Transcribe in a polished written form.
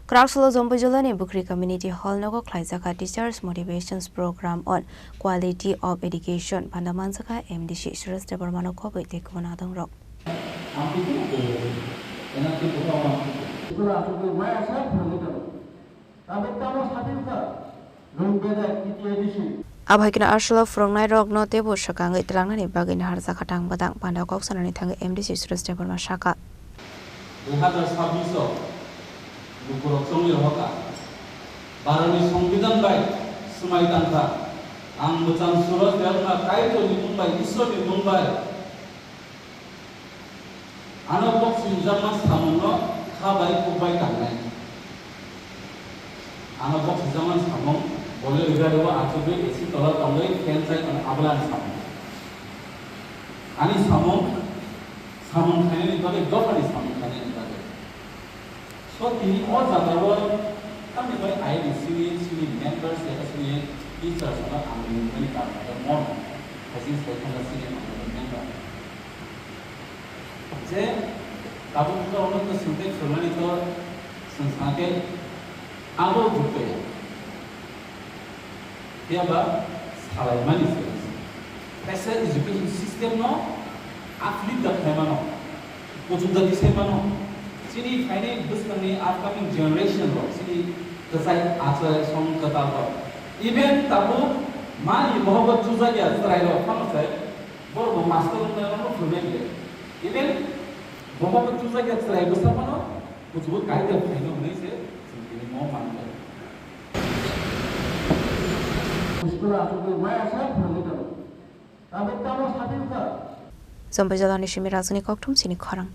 Kraksalo Jampuijala ni Bwkhrwi Community Hall Nogo Khlaijakha Teachers Motivations Program on Quality of Education Pandao Manjakha MDC Suraj Debbarma khobwi Kubun Adongrok. Abhaikina Arshala Frongnai Rok no tebo shakangai telangani bagin harja khatang badang Pandao koksanani thangai MDC Suraj Debbarma Shaka. Bukurok songir hoka, barani songbidan bai, semai tangka, ang macam Suraj Debbarma kaito di Mumbai, iso di Mumbai. Anak boxing zaman samuno, khabai khobwi tangnai. Anak boxing zaman samung, boleh igarawa acubi isi tola tangai kensai an ablan samung. Ani samung kene ni kali dopani samung kene ni kali. So ini all jagawan kami boleh air di sini members ya sini teachers sama kami ini kan ada more kasih saya kan sini member. Jadi kalau kita orang tu suntik semua itu संस्थाके आगो बुटे tiaba salai manis ऐसे education system no athlete दा खायमानो पोजुदा दिसेमानो सिनी खायने बुस्तुनि अपकमिंग जनरेशन रो सिनी तसाय आचार सं कथा रो इवेन ताबो मानि मोहब्बत जुजा या सरायरो फामसे बरबो मास्टर नरो फुरबेले इवेन मोहब्बत जुजा या सराय बुसामानो पोजुबो कायदा खायनो नैसे सिनी मो मानले Jampuijala ni Shimi Razani Koktum Sini Khorang.